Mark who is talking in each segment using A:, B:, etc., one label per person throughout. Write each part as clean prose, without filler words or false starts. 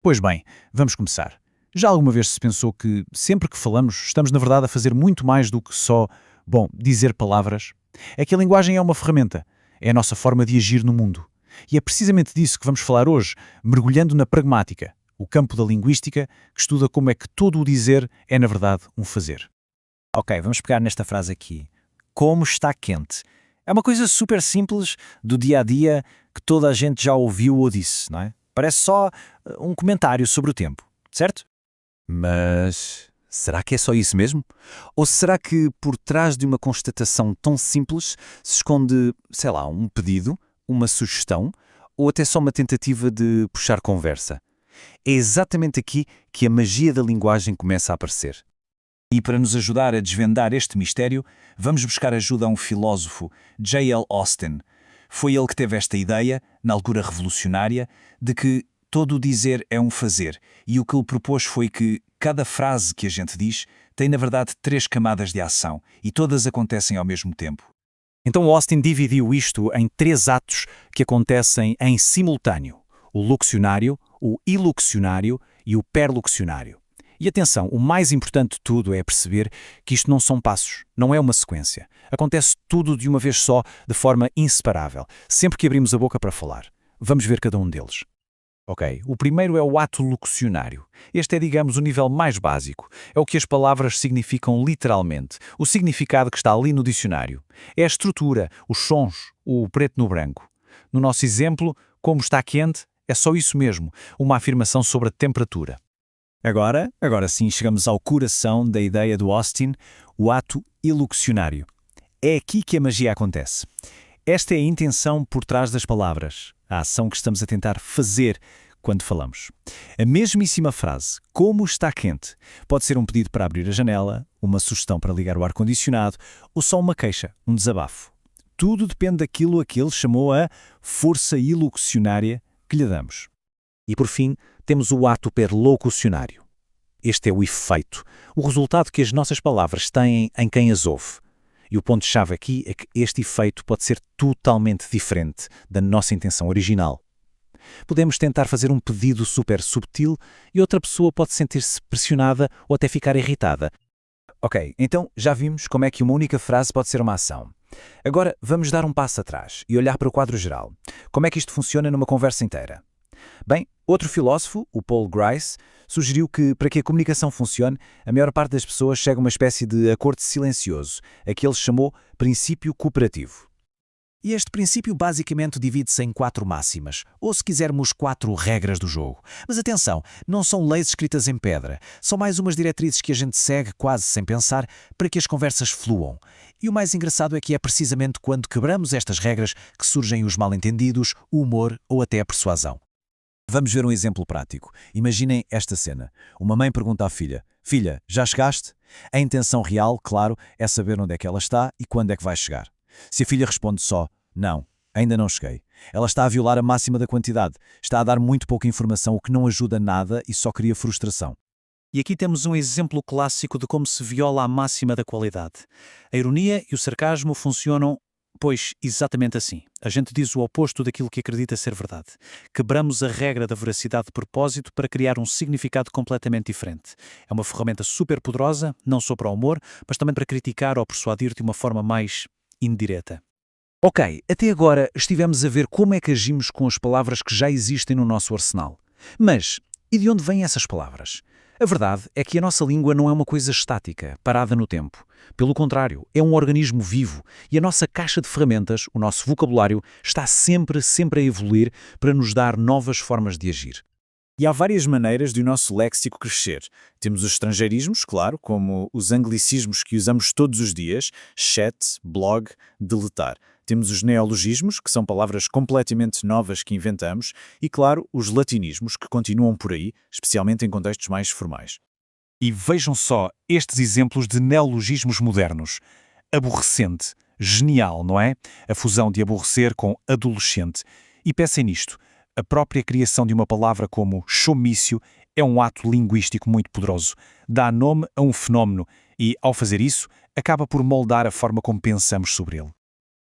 A: Pois bem, vamos começar. Já alguma vez se pensou que, sempre que falamos, estamos na verdade a fazer muito mais do que só, dizer palavras? É que a linguagem é uma ferramenta, é a nossa forma de agir no mundo. E é precisamente disso que vamos falar hoje, mergulhando na pragmática, o campo da linguística que estuda como é que todo o dizer é, na verdade, um fazer.
B: Ok, vamos pegar nesta frase aqui. Como está quente. É uma coisa super simples do dia a dia que toda a gente já ouviu ou disse, não é? Parece só um comentário sobre o tempo, certo?
C: Mas será que é só isso mesmo? Ou será que por trás de uma constatação tão simples se esconde, sei lá, um pedido, uma sugestão ou até só uma tentativa de puxar conversa? É exatamente aqui que a magia da linguagem começa a aparecer.
A: E para nos ajudar a desvendar este mistério, vamos buscar ajuda a um filósofo, J.L. Austin. Foi ele que teve esta ideia, na altura revolucionária, de que todo o dizer é um fazer, e o que ele propôs foi que cada frase que a gente diz tem, na verdade, 3 camadas de ação, e todas acontecem ao mesmo tempo.
B: Então Austin dividiu isto em 3 atos que acontecem em simultâneo: o locucionário, o ilocucionário e o perlocucionário. E atenção, o mais importante de tudo é perceber que isto não são passos, não é uma sequência. Acontece tudo de uma vez só, de forma inseparável, sempre que abrimos a boca para falar. Vamos ver cada um deles. Ok, o primeiro é o ato locucionário. Este é, digamos, o nível mais básico. É o que as palavras significam literalmente, o significado que está ali no dicionário. É a estrutura, os sons, o preto no branco. No nosso exemplo, como está quente, é só isso mesmo, uma afirmação sobre a temperatura. Agora sim, chegamos ao coração da ideia do Austin, o ato ilocucionário. É aqui que a magia acontece. Esta é a intenção por trás das palavras, a ação que estamos a tentar fazer quando falamos. A mesmíssima frase, como está quente, pode ser um pedido para abrir a janela, uma sugestão para ligar o ar-condicionado ou só uma queixa, um desabafo. Tudo depende daquilo a que ele chamou a força ilocucionária que lhe damos. E por fim, temos o ato perlocucionário. Este é o efeito, o resultado que as nossas palavras têm em quem as ouve. E o ponto-chave aqui é que este efeito pode ser totalmente diferente da nossa intenção original. Podemos tentar fazer um pedido super subtil e outra pessoa pode sentir-se pressionada ou até ficar irritada. Ok, então já vimos como é que uma única frase pode ser uma ação. Agora vamos dar um passo atrás e olhar para o quadro geral. Como é que isto funciona numa conversa inteira? Bem, outro filósofo, o Paul Grice, sugeriu que, para que a comunicação funcione, a maior parte das pessoas chega a uma espécie de acordo silencioso, a que ele chamou princípio cooperativo. E este princípio basicamente divide-se em 4 máximas, ou se quisermos 4 regras do jogo. Mas atenção, não são leis escritas em pedra, são mais umas diretrizes que a gente segue quase sem pensar para que as conversas fluam. E o mais engraçado é que é precisamente quando quebramos estas regras que surgem os mal-entendidos, o humor ou até a persuasão. Vamos ver um exemplo prático. Imaginem esta cena. Uma mãe pergunta à filha: "Filha, já chegaste?" A intenção real, claro, é saber onde é que ela está e quando é que vai chegar. Se a filha responde só: "Não, ainda não cheguei", ela está a violar a máxima da quantidade, está a dar muito pouca informação, o que não ajuda nada e só cria frustração.
D: E aqui temos um exemplo clássico de como se viola a máxima da qualidade. A ironia e o sarcasmo funcionam, pois, exatamente assim. A gente diz o oposto daquilo que acredita ser verdade. Quebramos a regra da veracidade de propósito para criar um significado completamente diferente. É uma ferramenta super poderosa, não só para o humor, mas também para criticar ou persuadir de uma forma mais indireta.
B: Ok, até agora estivemos a ver como é que agimos com as palavras que já existem no nosso arsenal. Mas, e de onde vêm essas palavras? A verdade é que a nossa língua não é uma coisa estática, parada no tempo. Pelo contrário, é um organismo vivo e a nossa caixa de ferramentas, o nosso vocabulário, está sempre a evoluir para nos dar novas formas de agir.
A: E há várias maneiras de o nosso léxico crescer. Temos os estrangeirismos, claro, como os anglicismos que usamos todos os dias, chat, blog, deletar. Temos os neologismos, que são palavras completamente novas que inventamos, e, claro, os latinismos, que continuam por aí, especialmente em contextos mais formais.
D: E vejam só estes exemplos de neologismos modernos. Aborrecente, genial, não é? A fusão de aborrecer com adolescente. E pensem nisto, a própria criação de uma palavra como showmício é um ato linguístico muito poderoso. Dá nome a um fenómeno e, ao fazer isso, acaba por moldar a forma como pensamos sobre ele.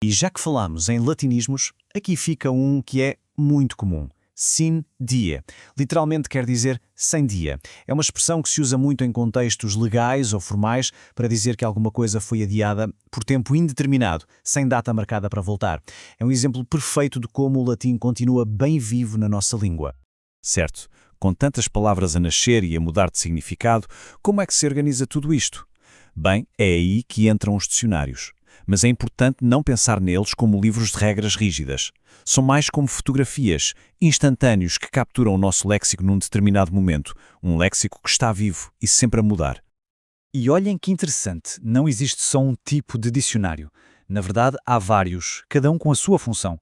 B: E já que falamos em latinismos, aqui fica um que é muito comum: Sin die. Literalmente quer dizer sem dia. É uma expressão que se usa muito em contextos legais ou formais para dizer que alguma coisa foi adiada por tempo indeterminado, sem data marcada para voltar. É um exemplo perfeito de como o latim continua bem vivo na nossa língua.
C: Certo. Com tantas palavras a nascer e a mudar de significado, como é que se organiza tudo isto? Bem, é aí que entram os dicionários. Mas é importante não pensar neles como livros de regras rígidas. São mais como fotografias, instantâneos que capturam o nosso léxico num determinado momento, um léxico que está vivo e sempre a mudar.
B: E olhem que interessante, não existe só um tipo de dicionário. Na verdade, há vários, cada um com a sua função.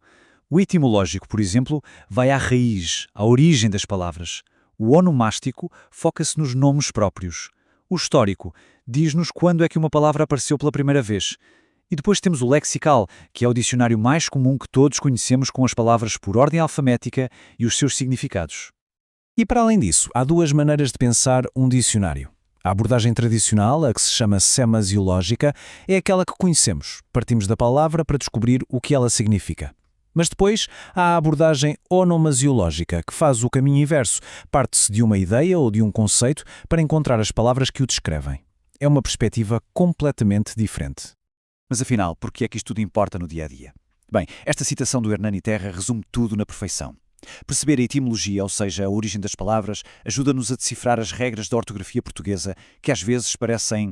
B: O etimológico, por exemplo, vai à raiz, à origem das palavras. O onomástico foca-se nos nomes próprios. O histórico diz-nos quando é que uma palavra apareceu pela primeira vez. E depois temos o lexical, que é o dicionário mais comum que todos conhecemos com as palavras por ordem alfabética e os seus significados.
C: E para além disso, há duas maneiras de pensar um dicionário. A abordagem tradicional, a que se chama semasiológica, é aquela que conhecemos. Partimos da palavra para descobrir o que ela significa. Mas depois há a abordagem onomasiológica, que faz o caminho inverso. Parte-se de uma ideia ou de um conceito para encontrar as palavras que o descrevem. É uma perspectiva completamente diferente.
B: Mas afinal, por que é que isto tudo importa no dia-a-dia? Bem, esta citação do Hernani Terra resume tudo na perfeição. Perceber a etimologia, ou seja, a origem das palavras, ajuda-nos a decifrar as regras da ortografia portuguesa, que às vezes parecem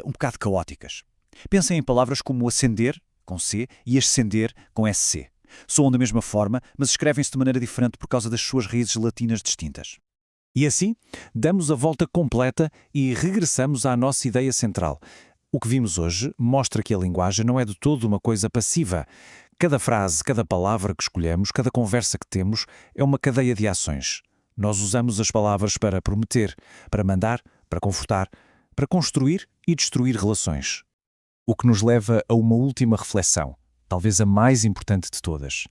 B: um bocado caóticas. Pensem em palavras como acender, com C, e ascender, com SC. Soam da mesma forma, mas escrevem-se de maneira diferente por causa das suas raízes latinas distintas.
C: E assim, damos a volta completa e regressamos à nossa ideia central. O que vimos hoje mostra que a linguagem não é de todo uma coisa passiva. Cada frase, cada palavra que escolhemos, cada conversa que temos é uma cadeia de ações. Nós usamos as palavras para prometer, para mandar, para confortar, para construir e destruir relações. O que nos leva a uma última reflexão, talvez a mais importante de todas.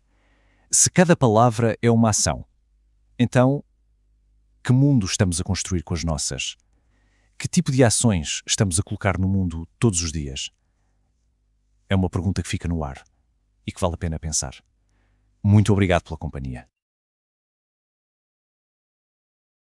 C: Se cada palavra é uma ação, então, que mundo estamos a construir com as nossas? Que tipo de ações estamos a colocar no mundo todos os dias? É uma pergunta que fica no ar e que vale a pena pensar. Muito obrigado pela companhia.